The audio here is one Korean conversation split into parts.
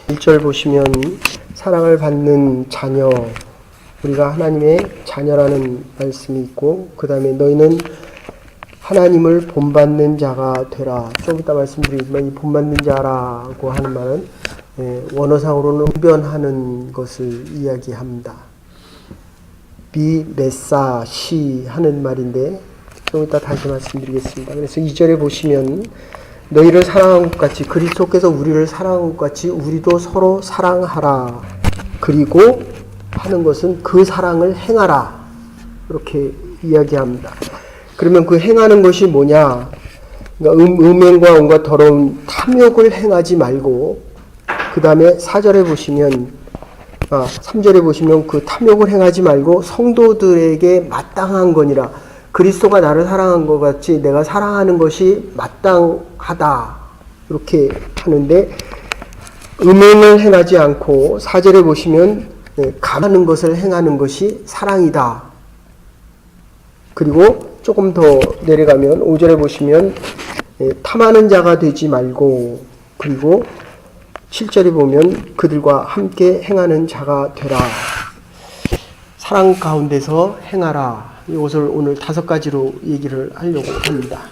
1절 보시면 사랑을 받는 자녀, 우리가 하나님의 자녀라는 말씀이 있고, 그 다음에 너희는 하나님을 본받는 자가 되라. 좀 이따 말씀드리지만 이 본받는 자라고 하는 말은 원어상으로는 웅변하는 것을 이야기합니다. 비메사 시 하는 말인데 좀 이따 다시 말씀드리겠습니다. 그래서 2절에 보시면 너희를 사랑한 것 같이 그리스도께서 우리를 사랑한 것 같이 우리도 서로 사랑하라. 그리고 하는 것은 그 사랑을 행하라. 이렇게 이야기합니다. 그러면 그 행하는 것이 뭐냐? 그러니까 음행과 온갖 더러운 탐욕을 행하지 말고, 그 다음에 4절에 보시면 3절에 보시면 그 탐욕을 행하지 말고 성도들에게 마땅한 거니라. 그리스도가 나를 사랑한 것 같이 내가 사랑하는 것이 마땅하다. 이렇게 하는데, 음행을 행하지 않고 4절에 보시면 감하는 것을 행하는 것이 사랑이다. 그리고 조금 더 내려가면 5절에 보시면 탐하는 자가 되지 말고, 그리고 7절에 보면 그들과 함께 행하는 자가 되라. 사랑 가운데서 행하라. 이것을 오늘 5가지로 얘기를 하려고 합니다.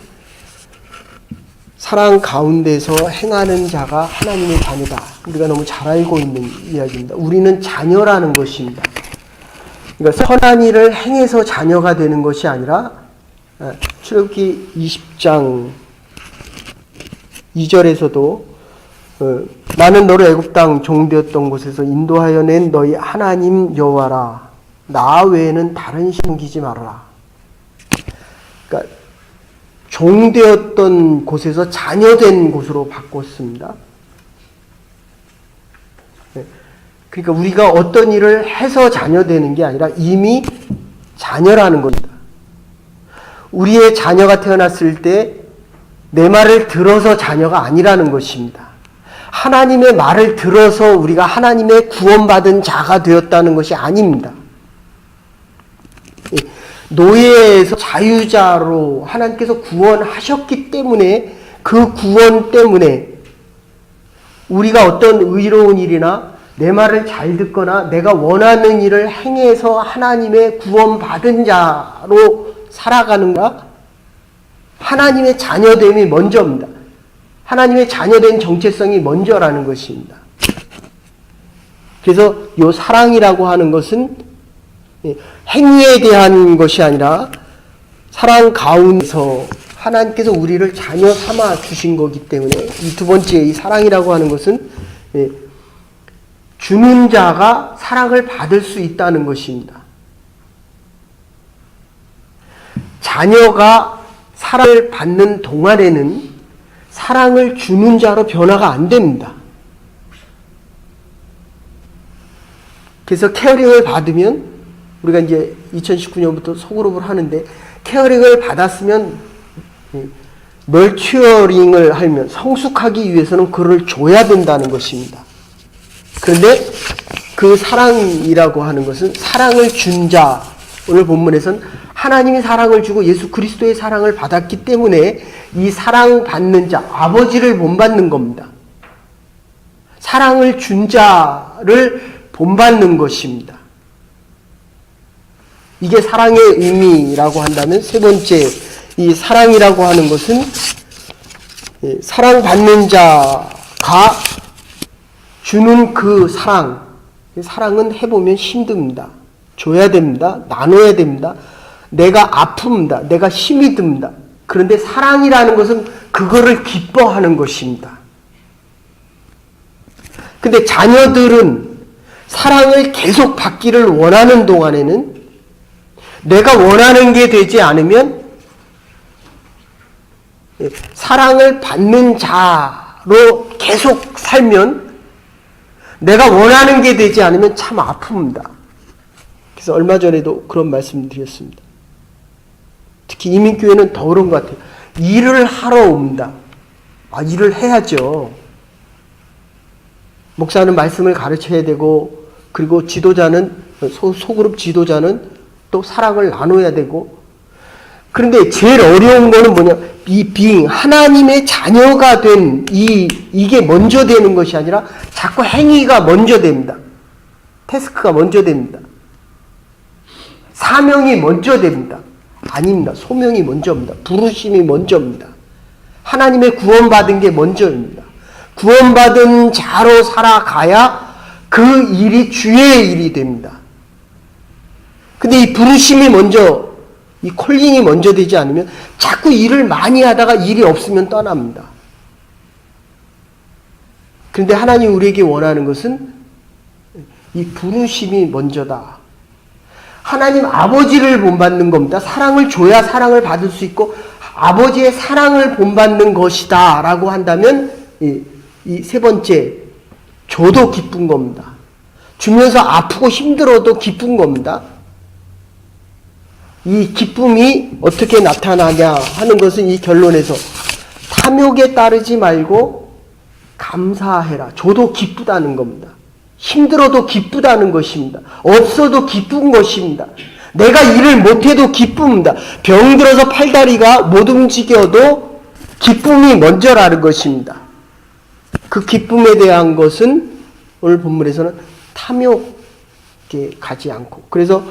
사랑 가운데서 행하는 자가 하나님의 자녀다. 우리가 너무 잘 알고 있는 이야기입니다. 우리는 자녀라는 것입니다. 그러니까 선한 일을 행해서 자녀가 되는 것이 아니라, 출애굽기 20장 2절에서도 나는 너를 애굽 땅 종되었던 곳에서 인도하여 낸 너희 하나님 여호와라. 나 외에는 다른 신 섬기지 말아라. 그러니까 종되었던 곳에서 자녀된 곳으로 바꿨습니다. 그러니까 우리가 어떤 일을 해서 자녀되는 게 아니라 이미 자녀라는 겁니다. 우리의 자녀가 태어났을 때 내 말을 들어서 자녀가 아니라는 것입니다. 하나님의 말을 들어서 우리가 하나님의 구원받은 자가 되었다는 것이 아닙니다. 노예에서 자유자로 하나님께서 구원하셨기 때문에, 그 구원 때문에 우리가 어떤 의로운 일이나 내 말을 잘 듣거나 내가 원하는 일을 행해서 하나님의 구원받은 자로 살아가는가? 하나님의 자녀됨이 먼저입니다. 하나님의 자녀된 정체성이 먼저라는 것입니다. 그래서 이 사랑이라고 하는 것은 행위에 대한 것이 아니라 사랑 가운데서 하나님께서 우리를 자녀 삼아 주신 거기 때문에, 이 두 번째 이 사랑이라고 하는 것은 주는 자가 사랑을 받을 수 있다는 것입니다. 자녀가 사랑을 받는 동안에는 사랑을 주는 자로 변화가 안 됩니다. 그래서 케어링을 받으면, 우리가 이제 2019년부터 소그룹을 하는데, 케어링을 받았으면, 널튜어링을 하면 성숙하기 위해서는 그를 줘야 된다는 것입니다. 그런데 그 사랑이라고 하는 것은 사랑을 준 자, 오늘 본문에서는 하나님이 사랑을 주고 예수 그리스도의 사랑을 받았기 때문에 이 사랑받는 자, 아버지를 본받는 겁니다. 사랑을 준 자를 본받는 것입니다. 이게 사랑의 의미라고 한다면, 세 번째, 이 사랑이라고 하는 것은 사랑받는 자가 주는 그 사랑, 사랑은 해보면 힘듭니다. 줘야 됩니다. 나눠야 됩니다. 내가 아픕니다. 내가 힘이 듭니다. 그런데 사랑이라는 것은 그거를 기뻐하는 것입니다. 근데 자녀들은 사랑을 계속 받기를 원하는 동안에는, 내가 원하는 게 되지 않으면 사랑을 받는 자로 계속 살면, 내가 원하는 게 되지 않으면 참 아픕니다. 그래서 얼마 전에도 그런 말씀 드렸습니다. 특히 이민교회는 더 그런 것 같아요. 일을 하러 옵니다. 일을 해야죠. 목사는 말씀을 가르쳐야 되고, 그리고 지도자는, 소그룹 지도자는 또 사랑을 나눠야 되고, 그런데 제일 어려운 거는 뭐냐? 이 being, 하나님의 자녀가 된 이게 먼저 되는 것이 아니라 자꾸 행위가 먼저 됩니다. 태스크가 먼저 됩니다. 사명이 먼저 됩니다. 아닙니다. 소명이 먼저입니다. 부르심이 먼저입니다. 하나님의 구원받은 게 먼저입니다. 구원받은 자로 살아가야 그 일이 주의 일이 됩니다. 근데 이 부르심이 먼저, 이 콜링이 먼저 되지 않으면 자꾸 일을 많이 하다가 일이 없으면 떠납니다. 그런데 하나님 우리에게 원하는 것은 이 부르심이 먼저다. 하나님 아버지를 본받는 겁니다. 사랑을 줘야 사랑을 받을 수 있고 아버지의 사랑을 본받는 것이다 라고 한다면 이 세 번째, 줘도 기쁜 겁니다. 주면서 아프고 힘들어도 기쁜 겁니다. 이 기쁨이 어떻게 나타나냐 하는 것은 이 결론에서 탐욕에 따르지 말고 감사해라. 줘도 기쁘다는 겁니다. 힘들어도 기쁘다는 것입니다. 없어도 기쁜 것입니다. 내가 일을 못해도 기쁩니다. 병들어서 팔다리가 못 움직여도 기쁨이 먼저라는 것입니다. 그 기쁨에 대한 것은 오늘 본문에서는 탐욕에 가지 않고, 그래서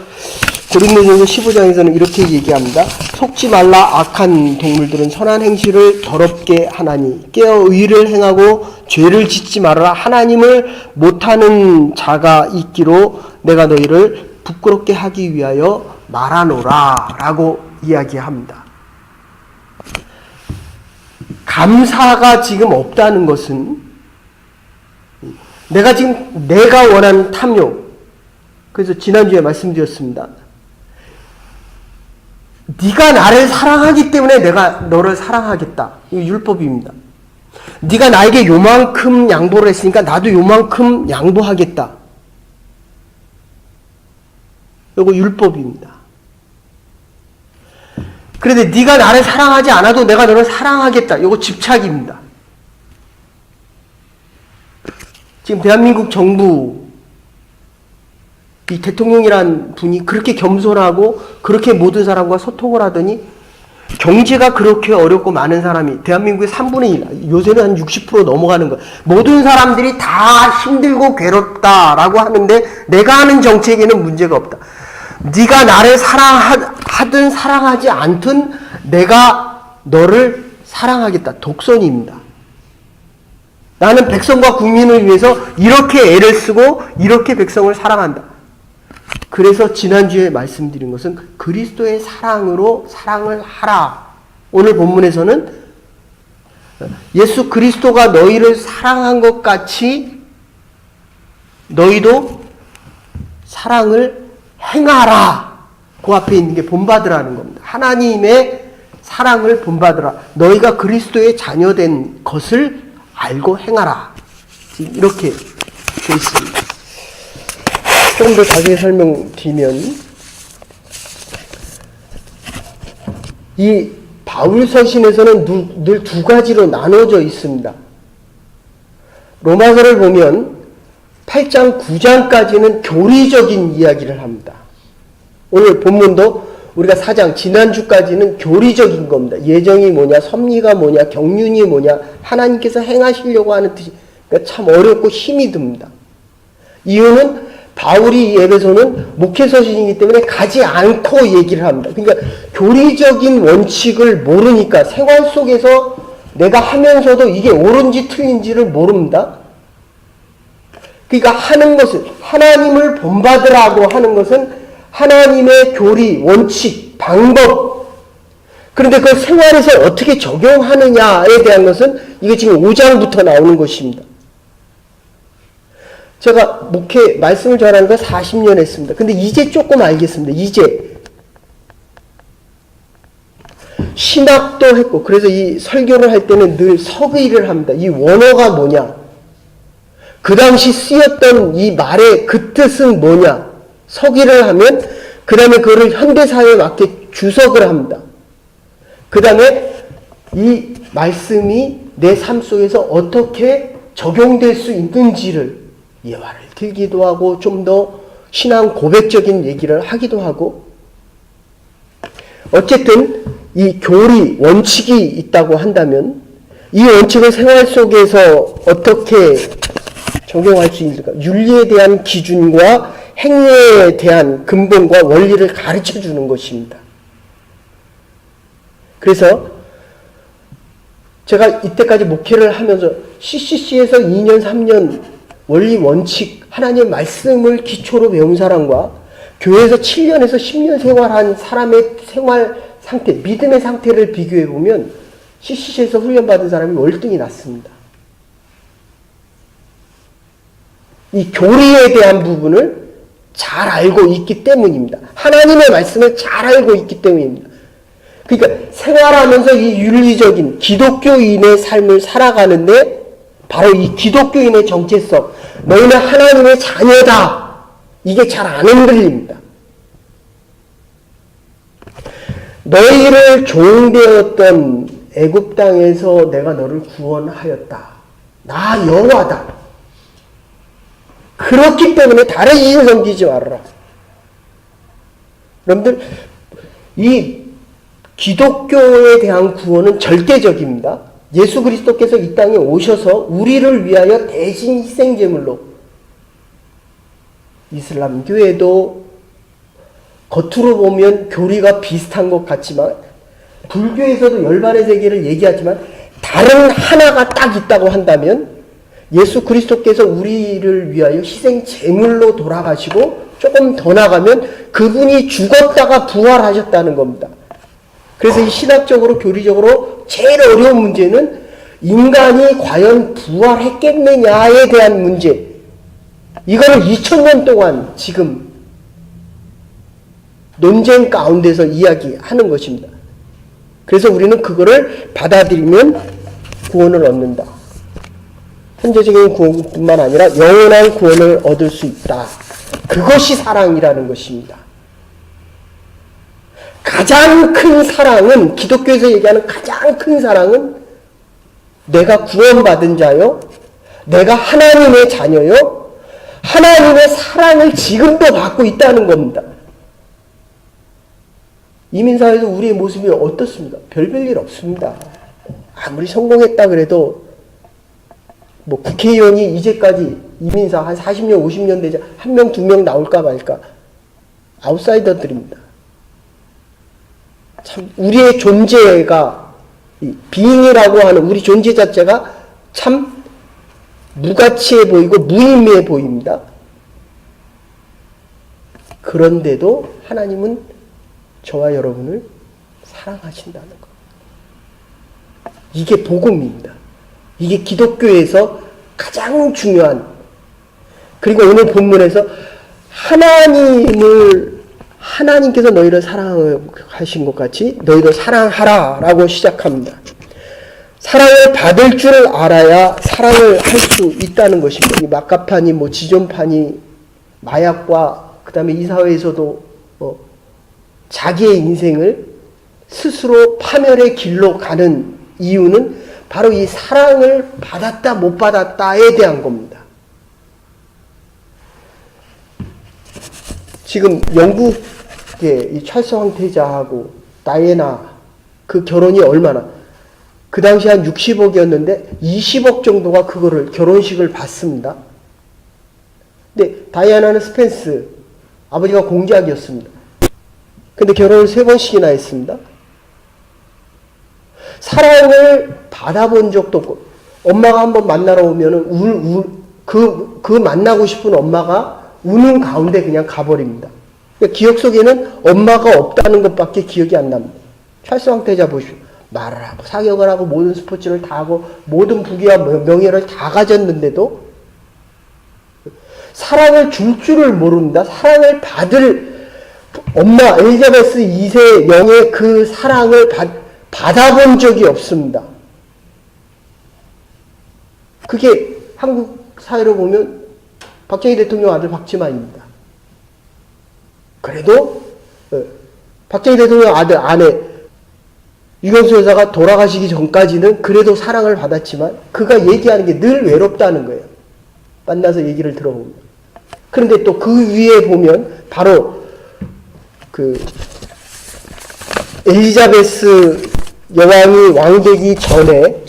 고린도전서 15장에서는 이렇게 얘기합니다. 속지 말라. 악한 동물들은 선한 행실을 더럽게 하나니 깨어 의를 행하고 죄를 짓지 말아라. 하나님을 못하는 자가 있기로 내가 너희를 부끄럽게 하기 위하여 말하노라 라고 이야기합니다. 감사가 지금 없다는 것은 내가 원하는 탐욕, 그래서 지난주에 말씀드렸습니다. 네가 나를 사랑하기 때문에 내가 너를 사랑하겠다. 이거 율법입니다. 네가 나에게 요만큼 양보를 했으니까 나도 요만큼 양보하겠다. 이거 율법입니다. 그런데 네가 나를 사랑하지 않아도 내가 너를 사랑하겠다. 이거 집착입니다. 지금 대한민국 정부 이 대통령이란 분이 그렇게 겸손하고 그렇게 모든 사람과 소통을 하더니 경제가 그렇게 어렵고 많은 사람이 대한민국의 3분의 1, 요새는 한 60% 넘어가는 거예요. 모든 사람들이 다 힘들고 괴롭다라고 하는데 내가 하는 정책에는 문제가 없다. 네가 나를 사랑하든 사랑하지 않든 내가 너를 사랑하겠다. 독선입니다. 나는 백성과 국민을 위해서 이렇게 애를 쓰고 이렇게 백성을 사랑한다. 그래서 지난주에 말씀드린 것은 그리스도의 사랑으로 사랑을 하라. 오늘 본문에서는 예수 그리스도가 너희를 사랑한 것 같이 너희도 사랑을 행하라. 그 앞에 있는 게 본받으라는 겁니다. 하나님의 사랑을 본받으라. 너희가 그리스도의 자녀된 것을 알고 행하라. 이렇게 되어 있습니다. 조금 더 자세히 설명드리면 이 바울 서신에서는 늘 두 가지로 나눠져 있습니다. 로마서를 보면 8장, 9장까지는 교리적인 이야기를 합니다. 오늘 본문도 우리가 4장, 지난주까지는 교리적인 겁니다. 예정이 뭐냐, 섭리가 뭐냐, 경륜이 뭐냐, 하나님께서 행하시려고 하는 뜻이 그러니까 참 어렵고 힘이 듭니다. 이유는 바울이 에베소는 목회서신이기 때문에 가지 않고 얘기를 합니다. 그러니까 교리적인 원칙을 모르니까 생활 속에서 내가 하면서도 이게 옳은지 틀린지를 모릅니다. 그러니까 하는 것은 하나님을 본받으라고 하는 것은 하나님의 교리, 원칙, 방법. 그런데 그 생활에서 어떻게 적용하느냐에 대한 것은 이게 지금 5장부터 나오는 것입니다. 제가 목회 말씀을 전하는 거 40년 했습니다. 근데 이제 조금 알겠습니다. 이제 신학도 했고 그래서 이 설교를 할 때는 늘 서의를 합니다. 이 원어가 뭐냐? 그 당시 쓰였던 이 말의 그 뜻은 뭐냐? 서기를 하면 그 다음에 그거를 현대사회에 맞게 주석을 합니다. 그 다음에 이 말씀이 내 삶 속에서 어떻게 적용될 수 있는지를 예화를 들기도 하고 좀 더 신앙 고백적인 얘기를 하기도 하고 어쨌든 이 교리, 원칙이 있다고 한다면 이 원칙을 생활 속에서 어떻게 적용할 수 있을까? 윤리에 대한 기준과 행위에 대한 근본과 원리를 가르쳐 주는 것입니다. 그래서 제가 이때까지 목회를 하면서 CCC에서 2년, 3년 원리, 원칙, 하나님의 말씀을 기초로 배운 사람과 교회에서 7년에서 10년 생활한 사람의 생활 상태, 믿음의 상태를 비교해 보면 CCC에서 훈련받은 사람이 월등히 낫습니다. 이 교리에 대한 부분을 잘 알고 있기 때문입니다. 하나님의 말씀을 잘 알고 있기 때문입니다. 그러니까 생활하면서 이 윤리적인 기독교인의 삶을 살아가는데 바로 이 기독교인의 정체성, 너희는 하나님의 자녀다. 이게 잘 안 흔들립니다. 너희를 종되었던 애굽 땅에서 내가 너를 구원하였다. 나 여호와다. 그렇기 때문에 다른 신을 섬기지 말아라. 여러분들, 이 기독교에 대한 구원은 절대적입니다. 예수 그리스도께서 이 땅에 오셔서 우리를 위하여 대신 희생제물로, 이슬람교에도 겉으로 보면 교리가 비슷한 것 같지만 불교에서도 열반의 세계를 얘기하지만 다른 하나가 딱 있다고 한다면 예수 그리스도께서 우리를 위하여 희생 제물로 돌아가시고 조금 더 나가면 그분이 죽었다가 부활하셨다는 겁니다. 그래서 이 신학적으로 교리적으로 제일 어려운 문제는 인간이 과연 부활했겠느냐에 대한 문제. 이거를 2000년 동안 지금 논쟁 가운데서 이야기하는 것입니다. 그래서 우리는 그거를 받아들이면 구원을 얻는다. 현재적인 구원뿐만 아니라 영원한 구원을 얻을 수 있다. 그것이 사랑이라는 것입니다. 가장 큰 사랑은, 기독교에서 얘기하는 가장 큰 사랑은 내가 구원받은 자요, 내가 하나님의 자녀요, 하나님의 사랑을 지금도 받고 있다는 겁니다. 이민사회에서 우리의 모습이 어떻습니까? 별별 일 없습니다. 아무리 성공했다 그래도 뭐 국회의원이 이제까지 이민사 한 40년, 50년 되자 한 명, 두 명 나올까 말까. 아웃사이더들입니다. 참 우리의 존재가, 비잉이라고 하는 우리 존재 자체가 참 무가치해 보이고 무의미해 보입니다. 그런데도 하나님은 저와 여러분을 사랑하신다는 것. 이게 복음입니다. 이게 기독교에서 가장 중요한, 그리고 오늘 본문에서 하나님께서 너희를 사랑하신 것 같이 너희도 사랑하라 라고 시작합니다. 사랑을 받을 줄 알아야 사랑을 할 수 있다는 것입니다. 이 막가파니, 지존파니, 마약과 그 다음에 이 사회에서도 자기의 인생을 스스로 파멸의 길로 가는 이유는 바로 이 사랑을 받았다 못 받았다에 대한 겁니다. 지금 영국의 이 찰스 황태자하고 다이애나 그 결혼이 얼마나, 그 당시 한 60억이었는데 20억 정도가 그거를 결혼식을 받습니다. 근데 다이애나는 스펜스, 아버지가 공작이었습니다. 근데 결혼을 3번씩이나 했습니다. 사랑을 받아본 적도 없고, 엄마가 한번 만나러 오면은 그 만나고 싶은 엄마가 우는 가운데 그냥 가버립니다. 그러니까 기억 속에는 엄마가 없다는 것밖에 기억이 안 납니다. 찰스 황태자 보십시오. 말을 하고 사격을 하고 모든 스포츠를 다 하고 모든 부귀와 명예를 다 가졌는데도 사랑을 줄 줄을 모릅니다. 사랑을 받을 엄마 엘리자베스 2세 영의 그 사랑을 받아본 적이 없습니다. 그게 한국 사회로 보면 박정희 대통령 아들 박지만입니다. 그래도 박정희 대통령 아들 아내 유경수 여사가 돌아가시기 전까지는 그래도 사랑을 받았지만 그가 얘기하는 게 늘 외롭다는 거예요. 만나서 얘기를 들어보면. 그런데 또 그 위에 보면 바로 그 엘리자베스 여왕이 왕되기 전에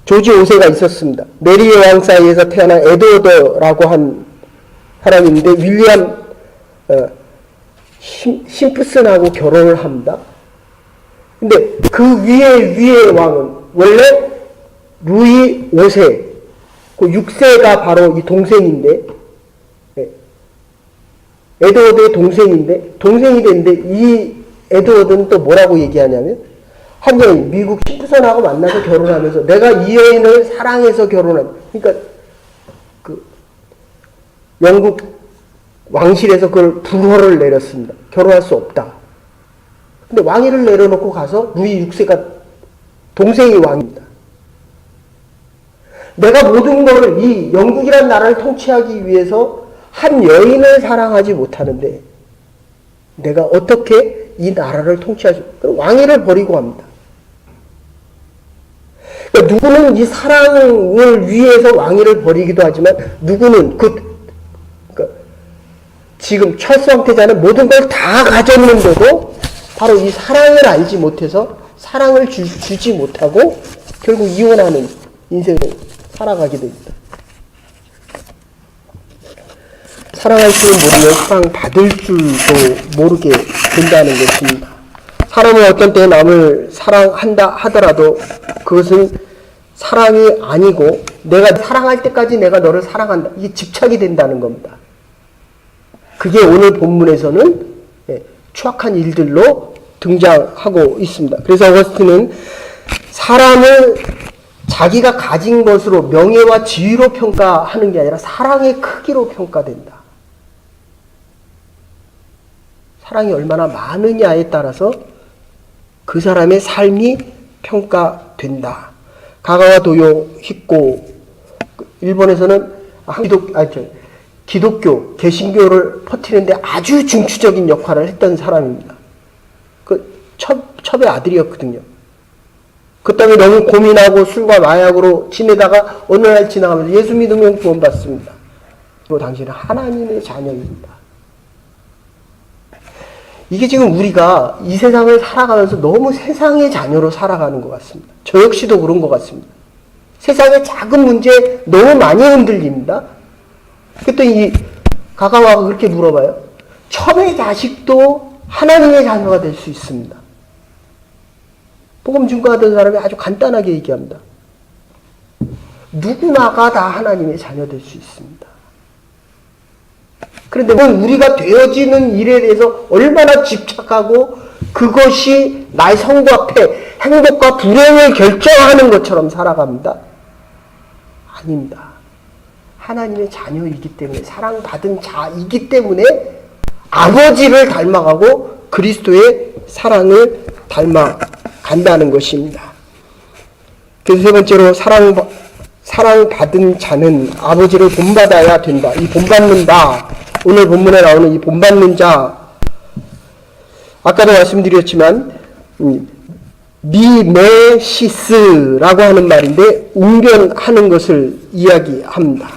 조지 5세가 있었습니다. 메리 여왕 사이에서 태어난 에드워드라고 한 사람인데 윌리엄 심프슨하고 결혼을 합니다. 근데 그 위의 왕은 원래 루이 5세, 그 6세가 바로 이 동생인데, 에드워드의 동생이 됐는데, 이 에드워드는 또 뭐라고 얘기하냐면, 한 여인, 미국 심프슨하고 만나서 결혼하면서, 내가 이 여인을 사랑해서 결혼한, 그러니까, 영국 왕실에서 그걸 불허를 내렸습니다. 결혼할 수 없다. 근데 왕위를 내려놓고 가서 루이 6세가 동생이 왕입니다. 내가 모든 것을 이 영국이란 나라를 통치하기 위해서 한 여인을 사랑하지 못하는데 내가 어떻게 이 나라를 통치하지? 그럼 왕위를 버리고 합니다. 그러니까 누구는 이 사랑을 위해서 왕위를 버리기도 하지만 누구는 그러니까 지금 찰스 황태자는 모든 걸 다 가졌는데도 바로 이 사랑을 알지 못해서 사랑을 주지 못하고 결국 이혼하는 인생을 살아가게 됩니다. 사랑할 줄을 모르면 사랑받을 줄도 모르게 된다는 것입니다. 사람은 어떤 때 남을 사랑한다 하더라도 그것은 사랑이 아니고 내가 사랑할 때까지 내가 너를 사랑한다. 이게 집착이 된다는 겁니다. 그게 오늘 본문에서는 추악한 일들로 등장하고 있습니다. 그래서 어거스틴은 사람을 자기가 가진 것으로 명예와 지위로 평가하는 게 아니라 사랑의 크기로 평가된다. 사랑이 얼마나 많으냐에 따라서 그 사람의 삶이 평가된다. 가가와 도요 히코, 일본에서는 기독교, 개신교를 퍼뜨리는데 아주 중추적인 역할을 했던 사람입니다. 첩의 아들이었거든요. 그 때문에 너무 고민하고 술과 마약으로 지내다가 어느 날 지나가면서 예수 믿으면 구원받습니다. 그리고 당신은 하나님의 자녀입니다. 이게 지금 우리가 이 세상을 살아가면서 너무 세상의 자녀로 살아가는 것 같습니다. 저 역시도 그런 것 같습니다. 세상의 작은 문제에 너무 많이 흔들립니다. 그랬더니 이 가가와가 그렇게 물어봐요. 첩의 자식도 하나님의 자녀가 될 수 있습니다. 복음 증거하던 사람이 아주 간단하게 얘기합니다. 누구나가 다 하나님의 자녀 될 수 있습니다. 그런데 우리가 되어지는 일에 대해서 얼마나 집착하고 그것이 나의 성도 앞에 행복과 불행을 결정하는 것처럼 살아갑니다. 아닙니다. 하나님의 자녀이기 때문에 사랑받은 자이기 때문에 아버지를 닮아가고 그리스도의 사랑을 닮아간다는 것입니다. 그래서 세 번째로 사랑받은 자는 아버지를 본받아야 된다. 이 본받는다. 오늘 본문에 나오는 이 본받는 자, 아까도 말씀드렸지만 미메시스라고 하는 말인데 웅변하는 것을 이야기합니다.